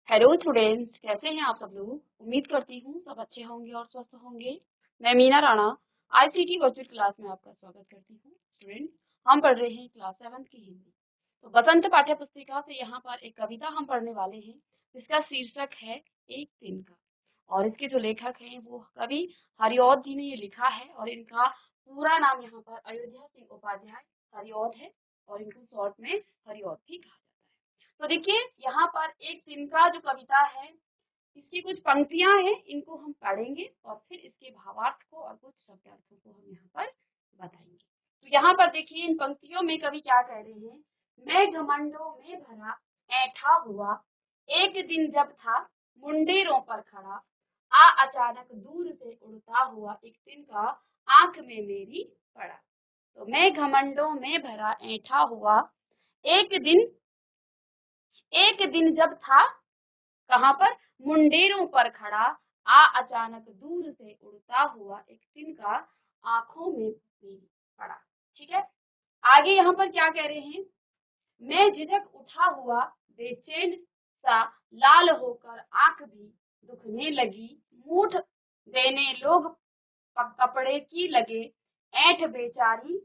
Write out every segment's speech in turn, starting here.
Hello students, कैसे हैं आप सब लोग। उम्मीद करती हूँ सब अच्छे होंगे और स्वस्थ होंगे। मैं Meena Rana ICT virtual class में आपका स्वागत करती हूँ। स्टूडेंट्स, हम पढ़ रहे हैं क्लास 7 की हिंदी। तो बसंत पाठ्य पुस्तिका से यहाँ पर एक कविता हम पढ़ने वाले हैं जिसका शीर्षक है एक दिन का। और इसके जो लेखक हैं वो कवि हरिऔध जी ने ये लिखा है और इनका पूरा नाम यहाँ पर अयोध्या सिंह उपाध्याय हरिऔध है और इनको शॉर्ट में हरिऔध भी कहा जाता है। तो देखिए यहाँ पर एक दिन का जो कविता है इसकी कुछ पंक्तियां हैं, इनको हम पढ़ेंगे और फिर इसके भावार्थ को और कुछ शब्दार्थों को हम यहाँ पर बताएंगे। तो यहाँ पर देखिए इन पंक्तियों में कवि क्या कह रहे हैं। मैं घमंडों में भरा ऐठा हुआ एक दिन जब था मुंडेरों पर खड़ा, आ अचानक दूर से उड़ता हुआ एक तिनका आंख में मेरी पड़ा। तो मैं घमंडों में भरा ऐठा हुआ एक दिन जब था कहाँ पर, मुंडेरों पर खड़ा, आ अचानक दूर से उड़ता हुआ एक तिनका आंखों में मेरी पड़ा। ठीक है, आगे यहाँ पर क्या कह रहे हैं। मैं झिझक उठा हुआ बेचैन सा लाल होकर आंख भी दुखने लगी, मूठ देने लोग कपड़े की लगे, ऐंठ बेचारी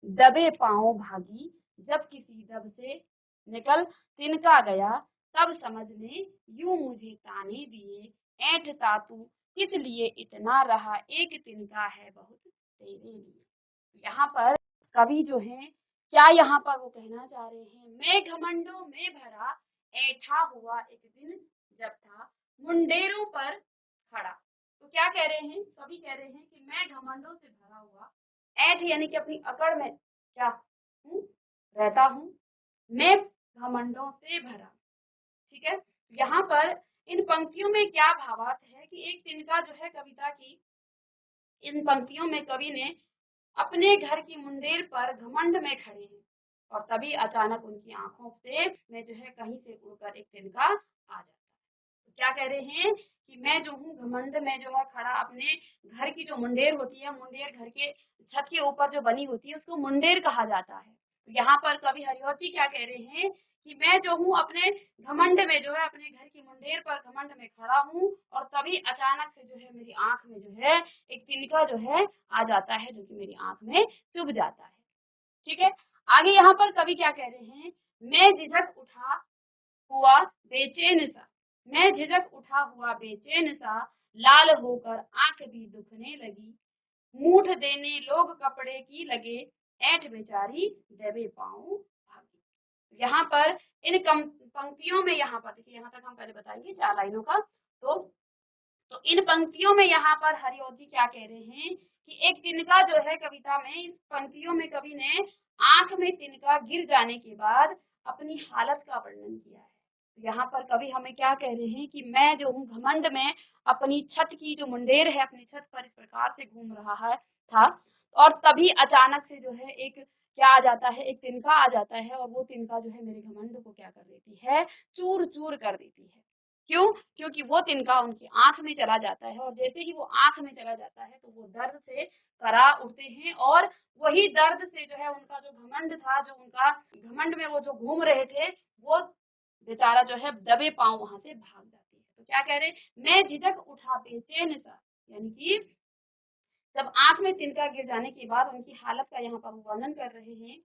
दबे पांव भागी, जब किसी दब से निकल तिनका गया, तब समझने यूं मुझे ताने दिए, ऐंठ तातू किस लिए इतना रहा, एक तिनका है बहुत तेरे लिए। यहाँ पर कवि जो है क्या यहाँ पर वो कहना चाह रहे हैं, मैं घमंडों में भरा ऐठा हुआ एक दिन जब था मुंडेरों पर खड़ा। तो क्या कह रहे हैं, कवि कह रहे हैं कि मैं घमंडों से भरा हुआ, ऐठ यानी कि अपनी अकड़ में क्या हूँ, रहता हूँ, मैं घमंडों से भरा। ठीक है, यहाँ पर इन पंक्तियों में क्या भावार्थ है कि एक तिनका जो है कविता की इन पंक्तियों में कवि ने अपने घर की मुंडेर पर घमंड में खड़े हैं और तभी अचानक उनकी आंखों से में जो है कहीं से उड़कर एक तिनका आ जाता है। तो क्या कह रहे हैं कि मैं जो हूँ घमंड में जो है खड़ा, अपने घर की जो मुंडेर होती है, मुंडेर घर के छत के ऊपर जो बनी होती है उसको मुंडेर कहा जाता है। तो यहाँ पर कवि हरिऔध जी क्या कह रहे हैं कि मैं जो हूँ अपने घमंड में जो है अपने घर की मुंडेर पर घमंड में खड़ा हूँ और तभी अचानक से जो है मेरी आंख में जो है एक तिनका जो है आ जाता है जो कि मेरी आंख में चुभ जाता है। ठीक है, आगे यहाँ पर कवि क्या कह रहे हैं, मैं झिझक उठा हुआ बेचैन सा, मैं झिझक उठा हुआ बेचैन सा लाल होकर आंख भी दुखने लगी, मूठ देने लोग कपड़े की लगे, ऐंठ बेचारी दबे पांव भागी। यहाँ पर इन पंक्तियों में यहाँ पर देखिए, यहाँ तक हम पहले बताएंगे 4 लाइनों का। तो इन पंक्तियों में यहाँ पर हरिऔध जी क्या कह रहे हैं कि एक तिनका जो है कविता में, इस पंक्तियों में कवि ने आंख में तिनका गिर जाने के बाद अपनी हालत का वर्णन किया है। यहाँ पर कवि हमें क्या कह रहे हैं कि मैं जो हूँ घमंड में अपनी छत की जो मुंडेर है अपनी छत पर इस प्रकार से घूम रहा है था और तभी अचानक से जो है एक क्या आ जाता है, एक तिनका आ जाता है और वो तिनका जो है मेरे घमंड को क्या कर देती है, चूर चूर कर देती है। क्यों, क्योंकि वो तिनका उनकी आंख में चला जाता है और जैसे ही वो आंख में चला जाता है तो वो दर्द से करा उठते हैं और वही दर्द से जो है उनका जो घमंड था, जो उनका घमंड में वो जो घूम रहे थे, वो बेचारा जो है दबे पांव वहां से भाग जाती है। तो क्या कह रहे, मैं झिझक उठा बेचैन सा, यानी कि जब आंख में तिनका गिर जाने के बाद उनकी हालत का यहाँ पर वर्णन कर रहे हैं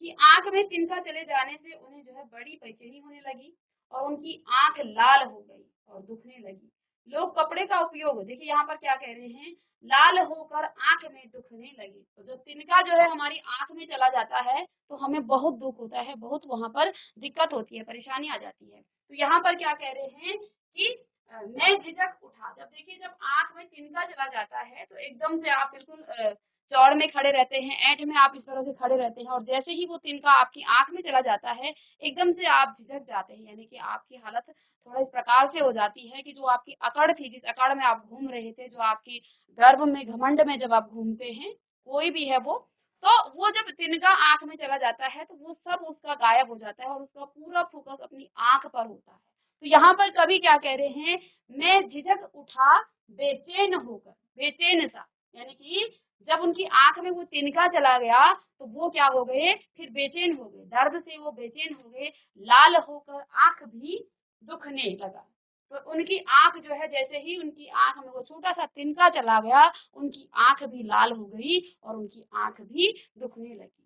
कि आंख में तिनका चले जाने से उन्हें जो है बड़ी बेचैनी होने लगी और उनकी आंख लाल हो गई और दुखने लगी। लोग कपड़े का उपयोग, देखिए यहाँ पर क्या कह रहे हैं, लाल होकर आंख में दुखने लगी। तो जो तिनका जो है हमारी आंख में चला जाता है तो हमें बहुत दुख होता है, बहुत वहां पर दिक्कत होती है, परेशानी आ जाती है। तो यहाँ पर क्या कह रहे हैं कि मैं झिझक उठा, जब देखिए जब आंख में तिनका चला जाता है तो एकदम से आप बिल्कुल चौड़ में खड़े रहते हैं, ऐंठ में आप इस तरह से खड़े रहते हैं और जैसे ही वो तिनका आपकी आंख में चला जाता है एकदम से आप झिझक जाते हैं, यानी कि आपकी हालत थोड़ा इस प्रकार से हो जाती है कि जो आपकी अकड़ थी, जिस अकड़ में आप घूम रहे थे, जो आपकी गर्भ में घमंड में जब आप घूमते हैं कोई भी है वो, तो वो जब तिनका आंख में चला जाता है तो वो सब उसका गायब हो जाता है और उसका पूरा फोकस अपनी आंख पर होता है। तो यहाँ पर कवि क्या कह रहे हैं, मैं झिझक उठा बेचैन होकर, बेचैन सा, यानी कि जब उनकी आंख में वो तिनका चला गया तो वो क्या हो गए, फिर बेचैन हो गए, दर्द से वो बेचैन हो गए, लाल होकर आंख भी दुखने लगा। तो उनकी आंख जो है, जैसे ही उनकी आंख में वो छोटा सा तिनका चला गया, उनकी आंख भी लाल हो गई और उनकी आंख भी दुखने लगी।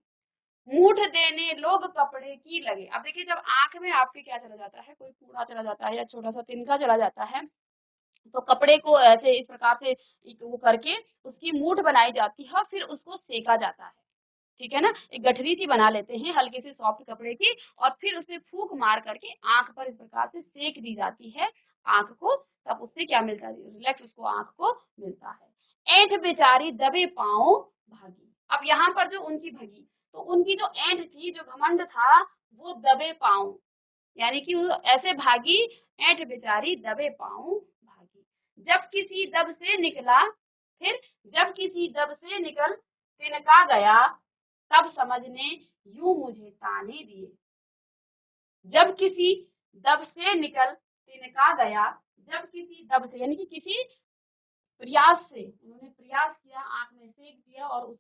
मूठ देने लोग कपड़े की लगे। अब देखिए, जब आंख में आपके क्या चला जाता है, कोई कूड़ा चला जाता है या छोटा सा तिनका चला जाता है, तो कपड़े को ऐसे इस प्रकार से वो करके उसकी मूठ बनाई जाती है, फिर उसको सेका जाता है। ठीक है ना, एक गठरी सी बना लेते हैं हल्के से सॉफ्ट कपड़े की, और फिर उसमें फूंक मार करके आंख पर इस प्रकार से सेक दी जाती है आंख को। तब उससे क्या मिलता है, रिलैक्स उसको आंख को मिलता है। ऐंठ बेचारी दबे पांव भागी। अब यहाँ पर जो उनकी भगी, तो उनकी जो ऐंठ थी, जो घमंड था, वो दबे पांव, यानी कि वो ऐसे भागी, ऐंठ बेचारी दबे पांव भागी। जब किसी दब से निकला, फिर जब किसी दब से निकल तिनका गया, तब समझने यूं मुझे ताने दिए। जब किसी दब से निकल तिनका गया, जब किसी दब से यानी कि किसी प्रयास से, उन्होंने प्रयास किया, आंख में सेक दिया और उस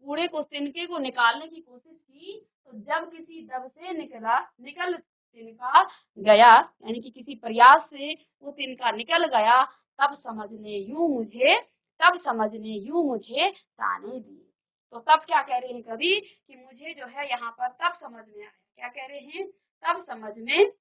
कूड़े को, तिनके को निकालने की कोशिश की, तो जब किसी दब से निकल तिनका गया, यानी कि किसी प्रयास से वो तिनका निकल गया, तब समझने यूं मुझे ताने दिए। तो तब क्या कह रहे हैं कवि, कि मुझे जो है यहाँ पर तब समझ में आया, क्या कह रहे हैं, तब समझ में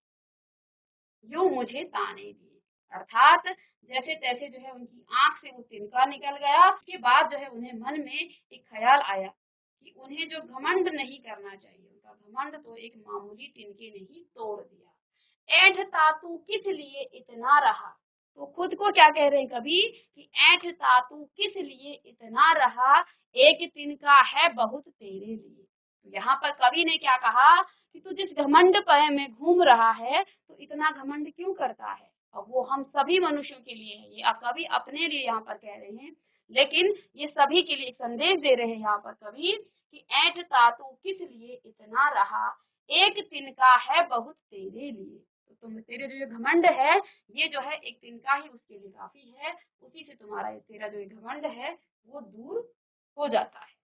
यूं मुझे ताने दिए। अर्थात जैसे तैसे जो है उनकी आंख से वो तिनका निकल गया। उसके बाद जो है उन्हें मन में एक ख्याल आया कि उन्हें जो घमंड नहीं करना चाहिए, उनका घमंड तो एक मामूली तिनके ने ही तोड़ दिया। ऐंठ तातू किस लिए इतना रहा। तो खुद को क्या कह रहे हैं कभी, कि ऐंठ तातू किस लिए इतना रहा, एक तिनका है बहुत तेरे लिए। तो यहाँ पर कवि ने क्या कहा, कि तू जिस घमंड में घूम रहा है, तो इतना घमंड क्यों करता है। और वो हम सभी मनुष्यों के लिए है, ये कवि अपने लिए यहाँ पर कह रहे हैं, लेकिन ये सभी के लिए एक संदेश दे रहे हैं यहाँ पर कवि, कि ऐंठ तातू किस लिए इतना रहा, एक तिनका है बहुत तेरे लिए। तो तुम, तेरे जो ये घमंड है, ये जो है एक तिनका ही उसके लिए काफी है, उसी से तुम्हारा तेरा जो ये घमंड है वो दूर हो जाता है।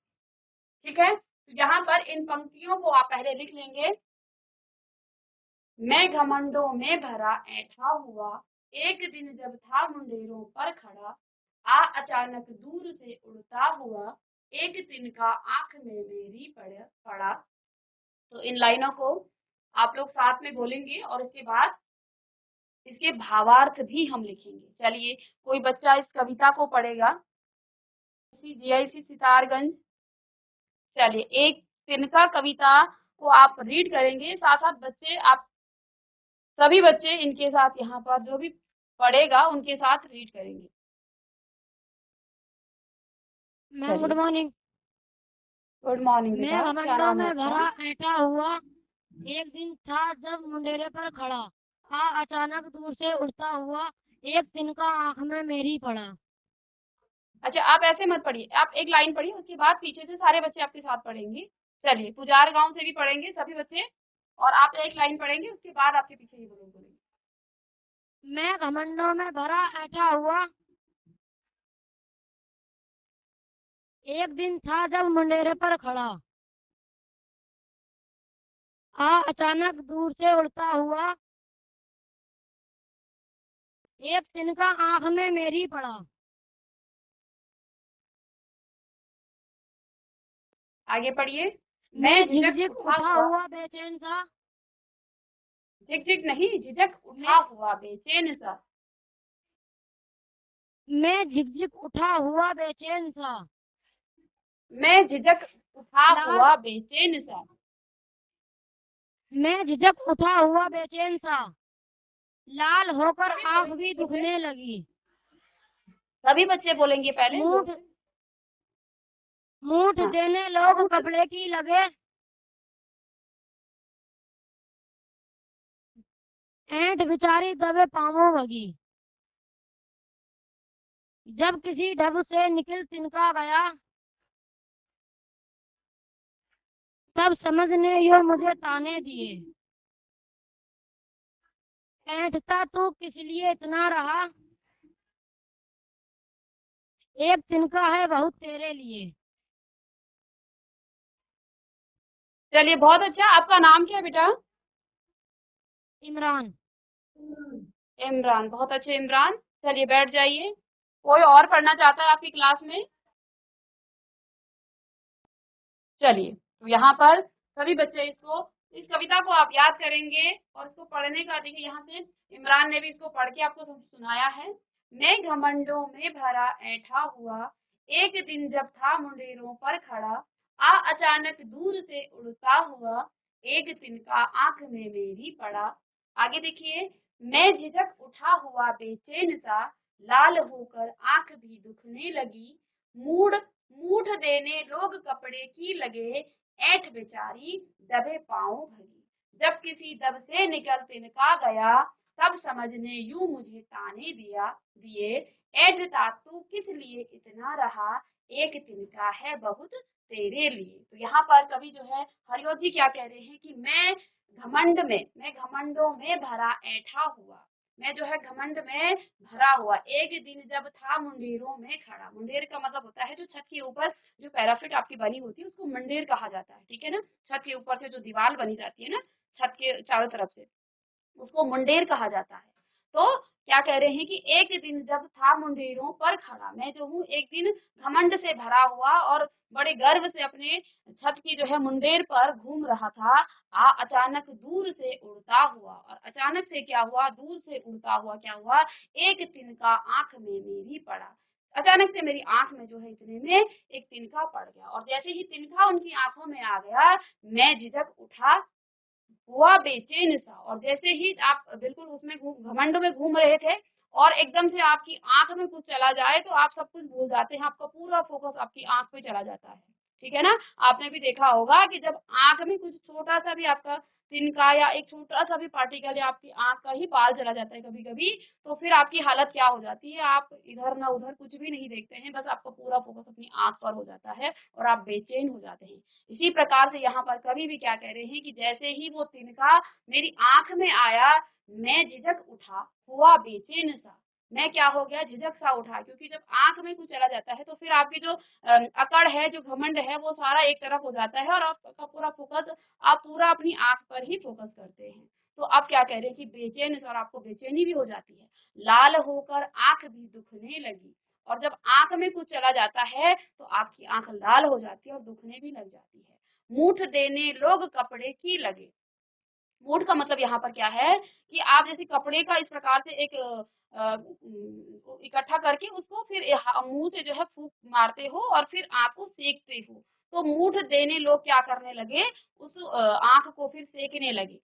ठीक है, तो यहाँ पर इन पंक्तियों को आप पहले लिख लेंगे। मैं घमंडों में भरा ऐठा हुआ, एक दिन जब था मुंडेरों पर खड़ा, आ अचानक दूर से उड़ता हुआ, एक तिनका आंख में मेरी पड़ा। तो इन लाइनों को आप लोग साथ में बोलेंगे और इसके बाद इसके भावार्थ भी हम लिखेंगे। चलिए, कोई बच्चा इस कविता को पढ़ेगा, जीआईसी सितारगंज। चलिए, एक तिनका कविता को आप रीड करेंगे, साथ साथ बच्चे, आप सभी बच्चे इनके साथ यहाँ पर जो भी पढ़ेगा उनके साथ रीड करेंगे। Ma'am good morning. Good morning मैं बेटा, क्या घमंडों नाम है में आपका। भरा ऐंठा हुआ, एक दिन था जब मुंडेरे पर खड़ा, आ अचानक दूर से उड़ता हुआ, एक तिनका आंख में मेरी पड़ा। अच्छा, आप ऐसे मत पढ़िए, आप एक लाइन पढ़िए, उसके बाद पीछे से सारे बच्चे आपके साथ पढ़ेंगे। चलिए, पुजार गांव से भी पढ़ेंगे सभी बच्चे, और आप एक लाइन पढ़ेंगे, उसके बाद आपके पीछे ही बोलेंगे। मैं घमंडों में भरा ऐंठा हुआ, एक दिन था जब मुंडेरे पर खड़ा, आ अचानक दूर से उड़ता हुआ, एक तिनका आंख में मेरी पड़ा। आगे पढ़िए। मैं मैं झिझक झिकझिक उठा उठा हुआ, हुआ बेचैन सा, झिकझिक नहीं, झिझक उठा मैं हुआ बेचैन सा। मैं झिकझिक उठा हुआ बेचैन सा, मैं झिझक उठा लाल हुआ बेचैन सा। मैं झिझक उठा हुआ बेचैन सा, लाल होकर सभी आंख बोलेंगे भी बच्चे, दुखने लगी। सभी बच्चे बोलेंगे पहले जोर मूठ से। मूठ हाँ, देने लोग मूठ, कपड़े की लगे, ऐंठ बेचारी दबे पांवों भगी। जब किसी ढब से निकल तिनका गया, तब समझने यो मुझे ताने दिए। ऐंठता तू किस लिए इतना रहा, एक तिनका है बहुत तेरे लिए। चलिए बहुत अच्छा। आपका नाम क्या है बेटा। इमरान। इमरान, बहुत अच्छे इमरान। चलिए बैठ जाइए। कोई और पढ़ना चाहता है आपकी क्लास में? चलिए, तो यहाँ पर सभी बच्चे इसको, इस कविता को आप याद करेंगे और इसको पढ़ने का, देखिए यहाँ से इमरान ने भी इसको पढ़ के आपको सुनाया है। मैं घमंडों में भरा ऐठा हुआ, एक दिन जब था मुंडेरों पर खड़ा, आ अचानक दूर से उड़ता हुआ, एक तिनका आंख में मेरी पड़ा। आगे देखिए, मैं झिझक उठा हुआ बेचैन सा, लाल होकर आंख भी दुखने लगी, मूड मूठ देने लोग कपड़े की लगे, ऐंठ बेचारी दबे पांव भगी। जब किसी दब से निकल तिनका गया, तब समझने यूं मुझे ताने दिए, ऐंठता तू किस लिए इतना रहा, एक तिनका है बहुत तेरे लिए। तो यहाँ पर कवि जो है हरिओ जी क्या कह रहे हैं कि मैं घमंडों में भरा ऐठा हुआ, मैं जो है घमंड में भरा हुआ, एक दिन जब था मुंडेरों में खड़ा। मुंडेर का मतलब होता है जो छत के ऊपर जो पैराफिट आपकी बनी होती है उसको मंडेर कहा जाता है, ठीक है ना। छत के ऊपर से जो दीवार बनी जाती है ना, छत के चारों तरफ से, उसको मुंडेर कहा जाता है। तो क्या कह रहे हैं कि एक दिन जब था मुंडेरों पर खड़ा, मैं जो हूँ एक दिन घमंड से भरा हुआ और बड़े गर्व से अपने छत की जो है मुंडेर पर घूम रहा था, अचानक दूर से उड़ता हुआ, और अचानक से क्या हुआ, दूर से उड़ता हुआ क्या हुआ, एक तिनका आंख में मेरी पड़ा। अचानक से मेरी आंख में जो है इतने में एक तिनका पड़ गया, और जैसे ही तिनका उनकी आंखों में आ गया, मैं झिझक उठा हुआ बेचैन सा, और जैसे ही आप बिल्कुल उसमें घमंड में घूम रहे थे और एकदम से आपकी आंख में कुछ चला जाए तो आप सब कुछ भूल जाते हैं, आपका पूरा फोकस आपकी आंख पे चला जाता है, ठीक है ना। आपने भी देखा होगा कि जब आंख में कुछ छोटा सा भी आपका तिनका या एक छोटा सा भी पार्टिकल या आपकी आंख का ही बाल चला जाता है कभी कभी, तो फिर आपकी हालत क्या हो जाती है, आप इधर ना उधर कुछ भी नहीं देखते हैं, बस आपका पूरा फोकस अपनी आंख पर हो जाता है और आप बेचैन हो जाते हैं। इसी प्रकार से यहाँ पर कवि भी क्या कह रहे हैं कि जैसे ही वो तिनका मेरी आंख में आया, मैं झिझक उठा हुआ बेचैन सा, मैं क्या हो गया, झिझक सा उठा, क्योंकि जब आंख में कुछ चला जाता है तो फिर आपकी जो अकड़ है, जो घमंड है, वो सारा एक तरफ हो जाता है और आपका पूरा फोकस, आप पूरा अपनी आंख पर ही फोकस करते हैं। तो आप क्या कह रहे हैं कि बेचैन, और आपको बेचैनी भी हो जाती है, लाल होकर आंख भी दुखने लगी, और जब आंख में कुछ चला जाता है तो आपकी आंख लाल हो जाती है और दुखने भी लग जाती है। मूठ देने लोग कपड़े की लगे, मूठ का मतलब यहाँ पर क्या है कि आप जैसे कपड़े का इस प्रकार से एक इकट्ठा करके उसको फिर मुंह से जो है फूंक मारते हो और फिर आंख को सेकते हो, तो मूठ देने लोग क्या करने लगे, उस आंख को फिर सेकने लगे।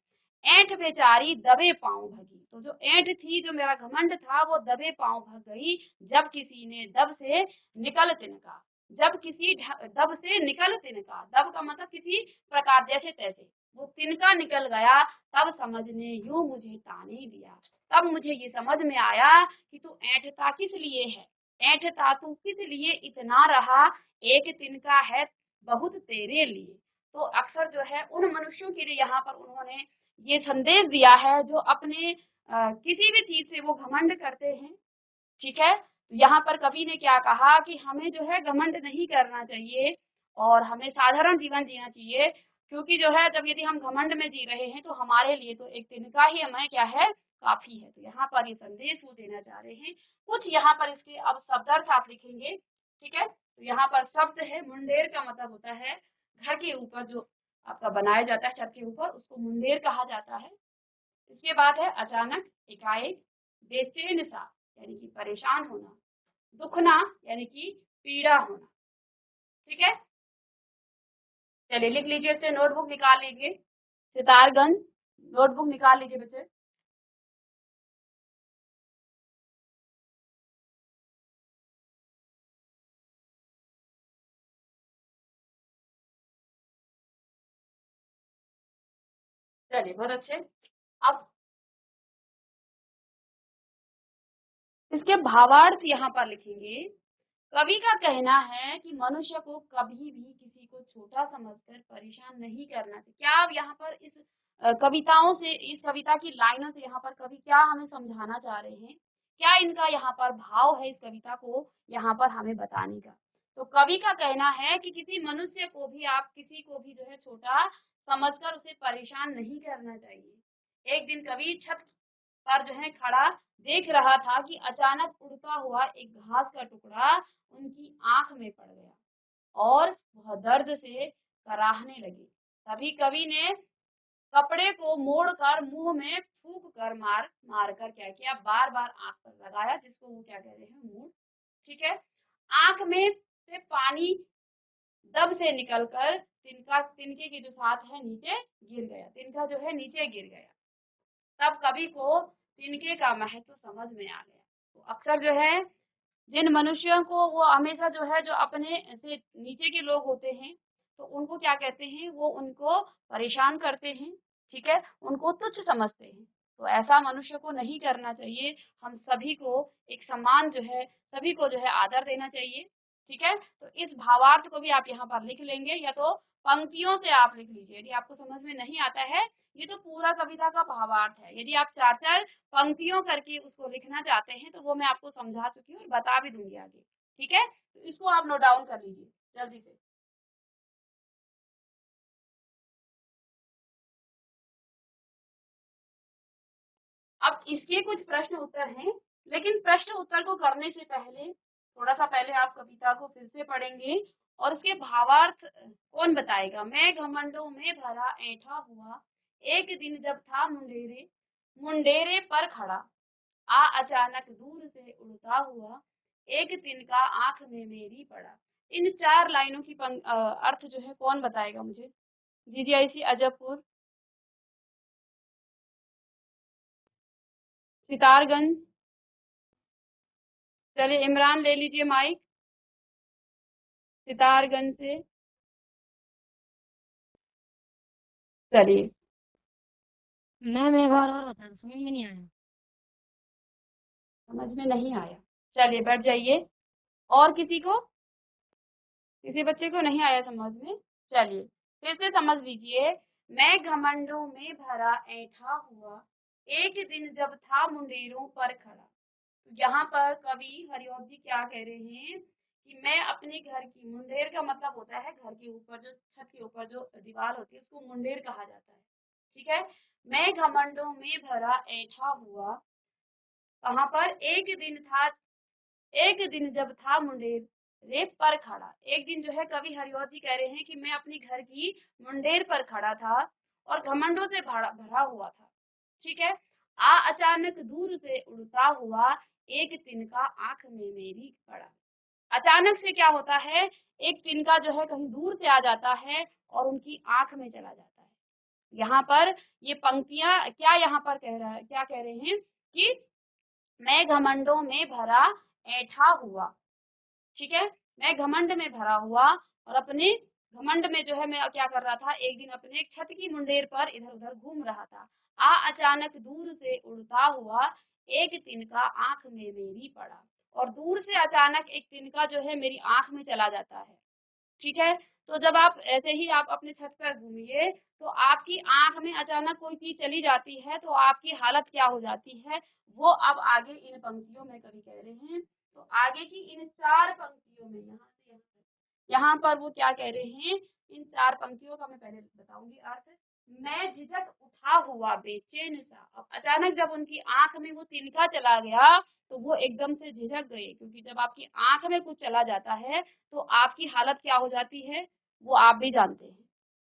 ऐंठ बेचारी दबे पांव भगी, तो जो ऐंठ थी, जो मेरा घमंड था, वो दबे पांव भग गई, जब किसी ने दब से निकल तिनका, जब किसी दब से निकल तिनका, दब का मतलब किसी प्रकार जैसे तैसे वो तिनका निकल गया, तब समझने यूं मुझे ताने दिया, तब मुझे ये समझ में आया कि तू ऐंठता किस लिए है, ऐंठता तू किस लिए इतना रहा, एक तिनका है बहुत तेरे लिए। तो अक्सर जो है उन मनुष्यों के लिए यहाँ पर उन्होंने ये संदेश दिया है जो अपने किसी भी चीज से वो घमंड करते हैं, ठीक है। तो यहाँ पर कवि ने क्या कहा कि हमें जो है घमंड नहीं करना चाहिए और हमें साधारण जीवन जीना चाहिए, क्योंकि जो है जब यदि हम घमंड में जी रहे हैं तो हमारे लिए तो एक तिनका ही हमें क्या है, काफी है। तो यहाँ पर ये संदेश वो देना चाह रहे हैं। कुछ यहाँ पर इसके अब शब्दार्थ आप लिखेंगे, ठीक है। तो यहाँ पर शब्द है, मुंडेर का मतलब होता है घर के ऊपर जो आपका बनाया जाता है छत के ऊपर, उसको मुंडेर कहा जाता है। इसके बाद है अचानक, एकाएक, बेचैन सा यानी कि परेशान होना, दुखना यानी कि पीड़ा होना, ठीक है। चलिए लिख लीजिए, इससे नोटबुक निकाल लीजिए, सितारगंज नोटबुक निकाल लीजिए बच्चे। चलिए बहुत अच्छे। अब इसके भावार्थ यहाँ पर लिखेंगे। कवि का कहना है कि मनुष्य को कभी भी किसी को छोटा समझकर परेशान नहीं करना चाहिए। क्या आप यहाँ पर इस कविताओं से, इस कविता की लाइनों से यहाँ पर कवि क्या हमें समझाना चाह रहे हैं, क्या इनका यहाँ पर भाव है इस कविता को यहाँ पर हमें बताने का। तो कवि का कहना है कि किसी मनुष्य को भी, आप किसी को भी जो है छोटा समझकर उसे परेशान नहीं करना चाहिए। एक दिन कवि छत पर जो है खड़ा देख रहा था कि अचानक उड़ता हुआ एक घास का टुकड़ा उनकी आंख में पड़ गया और वह दर्द से कराहने लगे। तभी कवि ने कपड़े को मोड़कर मुंह में फूंक कर मार कर क्या किया, बार बार आंख पर लगाया, जिसको वो क्या कह रहे हैं, मूड। ठीक है। आंख में से पानी दब से निकलकर तिनके के जो साथ है नीचे गिर गया, तिनका जो है नीचे गिर गया। तब कवि को तिनके का महत्व समझ में आ गया। तो अक्सर जो है जिन मनुष्यों को वो हमेशा जो है जो अपने से नीचे के लोग होते हैं, तो उनको क्या कहते हैं, वो उनको परेशान करते हैं। ठीक है, उनको तुच्छ समझते हैं। तो ऐसा मनुष्य को नहीं करना चाहिए। हम सभी को एक समान जो है, सभी को जो है आदर देना चाहिए। ठीक है, तो इस भावार्थ को भी आप यहाँ पर लिख लेंगे, या तो पंक्तियों से आप लिख लीजिए यदि आपको समझ में नहीं आता है। ये तो पूरा कविता का भावार्थ है। यदि आप चार चार पंक्तियों करके उसको लिखना चाहते हैं तो वो मैं आपको समझा चुकी हूँ और बता भी दूंगी आगे। ठीक है, तो इसको आप नोट डाउन कर लीजिए जल्दी से। अब इसके कुछ प्रश्न उत्तर हैं, लेकिन प्रश्न उत्तर को करने से पहले थोड़ा सा पहले आप कविता को फिर से पढ़ेंगे और उसके भावार्थ कौन बताएगा। मैं घमंडों में भरा ऐठा हुआ, एक दिन जब था मुंडेरे मुंडेरे पर खड़ा, आ अचानक दूर से उड़ता हुआ, एक तिनका आंख में मेरी पड़ा। इन चार लाइनों की अर्थ जो है कौन बताएगा मुझे। जीजीआईसी अजबपुर, सितारगंज। चलिए इमरान ले लीजिए माइक, सितारगंज से। चलिए। मैम एक बार और बता दो, समझ में नहीं आया। समझ में नहीं आया, चलिए बैठ जाइए। और किसी को, किसी बच्चे को नहीं आया समझ में, चलिए फिर से समझ लीजिए। मैं घमंडों में भरा ऐठा हुआ, एक दिन जब था मुंडेरों पर खड़ा। तो यहाँ पर कवि हरिओम जी क्या कह रहे हैं कि मैं अपने घर की, मुंडेर का मतलब होता है घर के ऊपर जो छत के ऊपर जो दीवार होती है उसको मुंडेर कहा जाता है। ठीक है, मैं घमंडों में भरा ऐठा हुआ, कहाँ पर, एक दिन जब था मुंडेर रेप पर खड़ा। एक दिन जो है कवि हरिओम जी कह रहे हैं कि मैं अपनी घर की मुंडेर पर खड़ा था और घमंडों से भरा भरा हुआ था। ठीक है, आ अचानक दूर से उड़ता हुआ, एक तिनका आंख में मेरी पड़ा। अचानक से क्या होता है, एक तिनका जो है कहीं दूर से आ जाता है और उनकी आंख में चला जाता है। यहाँ पर ये पंक्तियां क्या यहाँ पर कह रहा है, क्या कह रहे हैं कि मैं घमंडों में भरा ऐठा हुआ। ठीक है, मैं घमंड में भरा हुआ और अपने घमंड में जो है मैं क्या कर रहा था, एक दिन अपने एक छत की मुंडेर पर इधर उधर घूम रहा था। आ अचानक दूर से उड़ता हुआ, एक तिनका आंख में मेरी पड़ा। और दूर से अचानक एक तिनका जो है मेरी आंख में चला जाता है। ठीक है, तो जब आप ऐसे ही आप अपने छत पर घूमिए तो आपकी आंख में अचानक कोई चीज चली जाती है तो आपकी हालत क्या हो जाती है, वो अब आगे इन पंक्तियों में कवि कह रहे हैं। तो आगे की इन चार पंक्तियों में यहाँ से यहाँ तक, यहाँ पर वो क्या कह रहे हैं, इन चार पंक्तियों का मैं पहले बताऊंगी अर्थ। मैं झिझक उठा हुआ बेचैन सा, अब अचानक जब उनकी आंख में वो तिनका चला गया तो वो एकदम से झिझक गए, क्योंकि जब आपकी आंख में कुछ चला जाता है तो आपकी हालत क्या हो जाती है, वो आप भी जानते हैं।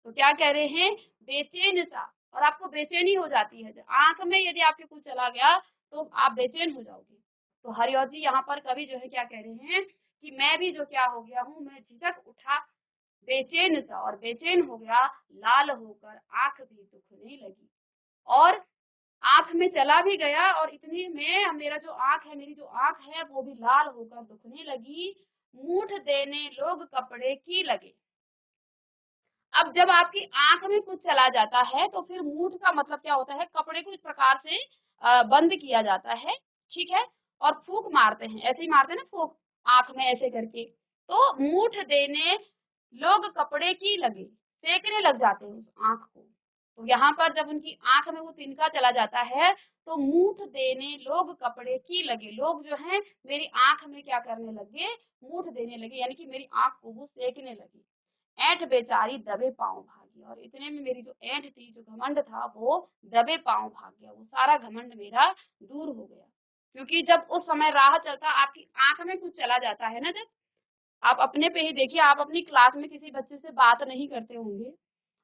तो क्या कह रहे हैं, बेचैन सा, और आपको बेचैनी हो जाती है आंख में यदि आपके कुछ चला गया तो आप बेचैन हो जाओगे। तो हरिओम जी यहाँ पर कवि जो है क्या कह रहे हैं कि मैं भी जो क्या हो गया हूँ, मैं झिझक उठा बेचैन सा, और बेचैन हो गया, लाल होकर आंख भी दुखने लगी। और आंख में चला भी गया और इतनी में मेरा जो आंख है, मेरी जो आंख है वो भी लाल होकर दुखने लगी। मूठ देने लोग कपड़े की लगे। अब जब आपकी आंख में कुछ चला जाता है तो फिर मूठ का मतलब क्या होता है, कपड़े को इस प्रकार से बंद किया जाता है। ठीक है, और फूंक मारते हैं, ऐसे ही मारते हैं ना फूंक, आंख में ऐसे करके। तो मूठ देने लोग कपड़े की लगे, सेकने लग जाते हैं उस आंख को। तो यहाँ पर जब उनकी आंख में वो तिनका चला जाता है तो मूठ देने लोग कपड़े की लगे, लोग जो है मेरी आंख में क्या करने लगे, मूठ देने लगे, यानी कि मेरी आंख को वो सेकने लगे। ऐंठ बेचारी दबे पांव भागी। भागी और इतने में मेरी जो ऐंठ थी, जो घमंड था, वो दबे पांव भाग गया। वो सारा घमंड मेरा दूर हो गया। क्योंकि जब उस समय राह चलता आपकी आंख में कुछ चला जाता है ना, जब आप अपने पे ही देखिए, आप अपनी क्लास में किसी बच्चे से बात नहीं करते होंगे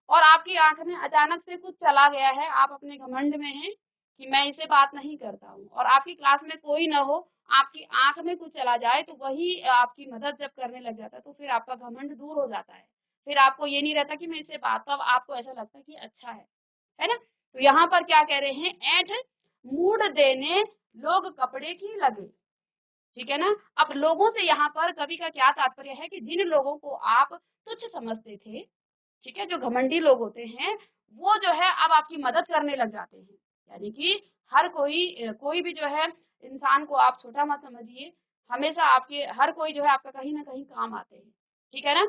और आपकी आंख में अचानक से कुछ चला गया है, आप अपने घमंड में हैं कि मैं इससे बात नहीं करता हूँ, और आपकी क्लास में कोई ना हो, आपकी आंख में कुछ चला जाए, तो वही आपकी मदद जब करने लग जाता है, तो फिर आपका घमंड दूर हो जाता है। फिर आपको ये नहीं रहता कि मैं इससे बात, तब आपको ऐसा लगता है कि अच्छा है ना। तो यहाँ पर क्या कह रहे हैं, ऐंठ मूड देने लोग कपड़े की लगे। ठीक है ना। अब लोगों से यहाँ पर कवि का क्या तात्पर्य है कि जिन लोगों को आप तुच्छ समझते थे, ठीक है, जो घमंडी लोग होते हैं, वो जो है अब आपकी मदद करने लग जाते हैं। यानी कि हर कोई भी जो है इंसान को आप छोटा मत समझिए, हमेशा आपके हर कोई जो है आपका कहीं ना कहीं काम आते हैं। ठीक है ना।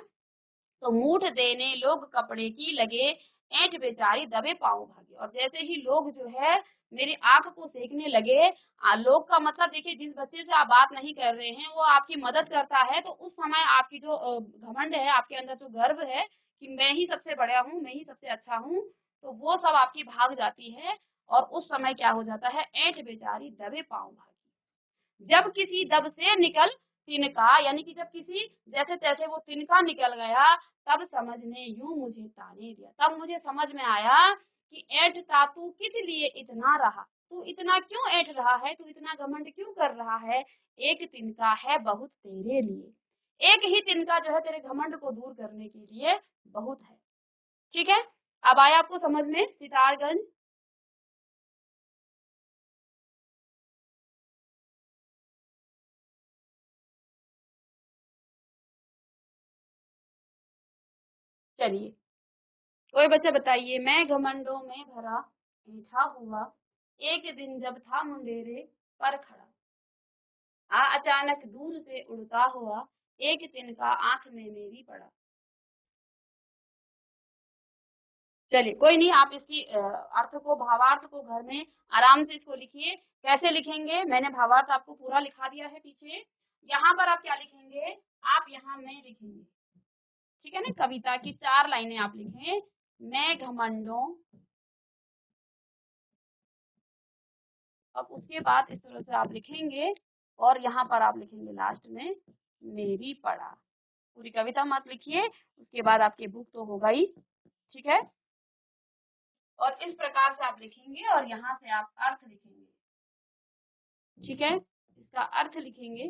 तो मूठ देने लोग कपड़े की लगे, ऐंठ बेचारी दबे पांव भागी। और जैसे ही लोग जो है मेरी आंख को सेकने लगे, लोग का मतलब देखिए, जिस बच्चे से आप बात नहीं कर रहे हैं वो आपकी मदद करता है, तो उस समय आपकी जो घमंड है, आपके अंदर जो गर्व है कि मैं ही सबसे बड़ा हूँ, मैं ही सबसे अच्छा हूँ, तो वो सब आपकी भाग जाती है। और उस समय क्या हो जाता है, ऐंठ बेचारी दबे पांव भागी। जब किसी दब से निकल तिनका, यानी कि जब किसी जैसे तैसे वो तिनका निकल गया, तब समझ ने यूं मुझे ताने दिया। तब मुझे समझ में आया कि ऐंठता तू किस लिए इतना रहा, तू इतना क्यों ऐंठ रहा है, तू इतना घमंड क्यों कर रहा है। एक तिनका है बहुत तेरे लिए, एक ही तिनका जो है तेरे घमंड को दूर करने के लिए बहुत है। ठीक है। अब आया आपको समझ में सितारगंज। चलिए, कोई बच्चा बताइए, मैं घमंडों में भरा ऐंठा हुआ, एक दिन जब था मुंडेरे पर खड़ा, अचानक दूर से उड़ता हुआ, एक तिनका आंख में मेरी पड़ा। चलिए, कोई नहीं, आप इसकी अर्थ को, भावार्थ को घर में आराम से इसको लिखिए। कैसे लिखेंगे, मैंने भावार्थ आपको पूरा लिखा दिया है पीछे। यहाँ पर आप क्या लिखेंगे, आप यहाँ में लिखेंगे। ठीक है ना। कविता की 4 लाइनें आप लिखें, मैं घमंडों, अब उसके बाद इस तरह से आप लिखेंगे, और यहाँ पर आप लिखेंगे लास्ट में मेरी पड़ा। पूरी कविता मत लिखिए, उसके बाद आपकी बुक तो होगा ही। ठीक है। और इस प्रकार से आप लिखेंगे, और यहाँ से आप अर्थ लिखेंगे। ठीक है। इसका अर्थ लिखेंगे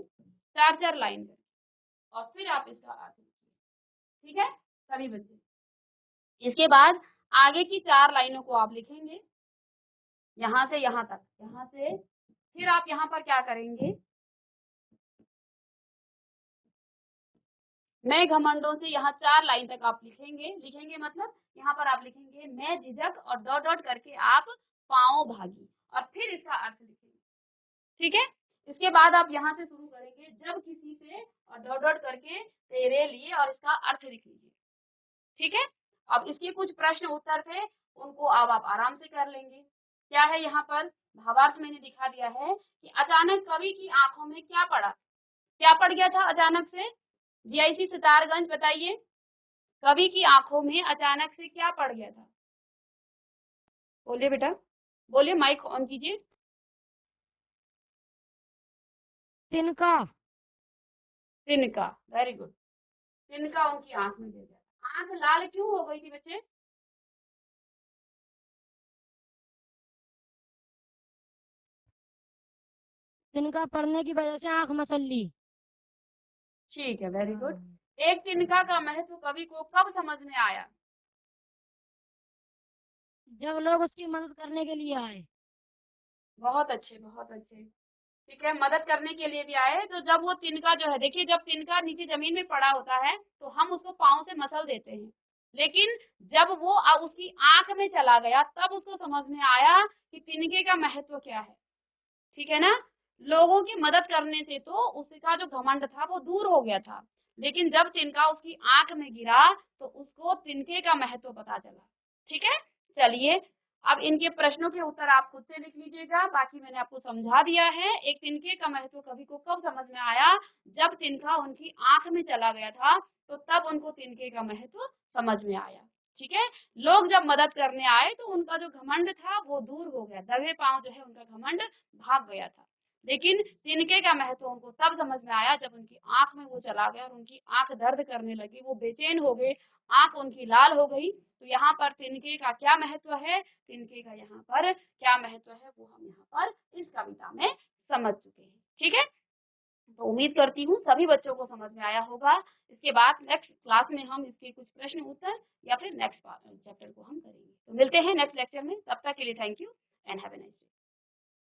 4-4 लाइन में, और फिर आप इसका अर्थ लिखेंगे। ठीक है सभी बच्चे। इसके बाद आगे की 4 लाइनों को आप लिखेंगे, यहाँ से यहाँ तक, यहाँ से फिर आप यहाँ पर क्या करेंगे, मैं घमंडों से यहाँ 4 लाइन तक आप लिखेंगे। लिखेंगे मतलब यहाँ पर आप लिखेंगे मैं झिझक, और डॉट डॉट करके आप पांव भागी, और फिर इसका अर्थ लिखेंगे। ठीक है। इसके बाद आप यहाँ से शुरू करेंगे, जब किसी से, और डॉट डॉट करके तेरे लिए, और इसका अर्थ लिख लीजिए। ठीक है। अब इसके कुछ प्रश्न उत्तर थे, उनको अब आप आराम से कर लेंगे। क्या है यहाँ पर, भावार्थ मैंने दिखा दिया है कि अचानक कवि की आंखों में क्या पड़ा, क्या पड़ गया था अचानक से। जीआईसी सितारगंज बताइए, कवि की आंखों में अचानक से क्या पड़ गया था। बोलिए बेटा, बोलिए, माइक ऑन कीजिए। तिनका। तिनका, वेरी गुड। तिनका उनकी आंख में गिर गया। आंख लाल क्यों हो गई थी बच्चे। तिनका पड़ने की वजह से आंख मसल ली। ठीक है, वेरी गुड। एक तिनका का महत्व कवि को कब समझ में आया। जब लोग उसकी मदद करने के लिए आए। बहुत अच्छे, बहुत अच्छे। ठीक है, मदद करने के लिए भी आए, तो जब वो तिनका जो है, देखिए, जब तिनका नीचे जमीन में पड़ा होता है तो हम उसको पाँव से मसल देते हैं, लेकिन जब वो उसकी आंख में चला गया, तब उसको समझ में आया कि तिनके का महत्व क्या है। ठीक है ना। लोगों की मदद करने से तो उसका जो घमंड था वो दूर हो गया था, लेकिन जब तिनका उसकी आंख में गिरा तो उसको तिनके का महत्व पता चला। ठीक है। चलिए, अब इनके प्रश्नों के उत्तर आप खुद से लिख लीजिएगा, बाकी मैंने आपको समझा दिया है। एक तिनके का महत्व कवि को कब समझ में आया, जब तिनका उनकी आंख में चला गया था, तो तब उनको तिनके का महत्व समझ में आया। ठीक है। लोग जब मदद करने आए तो उनका जो घमंड था वो दूर हो गया, दबे पांव जो है उनका घमंड भाग गया था। लेकिन तिनके का महत्व उनको तब समझ में आया जब उनकी आंख में वो चला गया और उनकी आंख दर्द करने लगी, वो बेचैन हो गए, आंख उनकी लाल हो गई। तो यहाँ पर तिनके का क्या महत्व है, तिनके का यहाँ पर क्या महत्व है वो हम यहाँ पर इस कविता में समझ चुके हैं। ठीक है, तो उम्मीद करती हूँ सभी बच्चों को समझ में आया होगा। इसके बाद नेक्स्ट क्लास में हम इसके कुछ प्रश्न उत्तर या फिर नेक्स्ट चैप्टर को हम करेंगे। तो मिलते हैं नेक्स्ट लेक्चर में, तब तक के लिए thank you and have a nice day.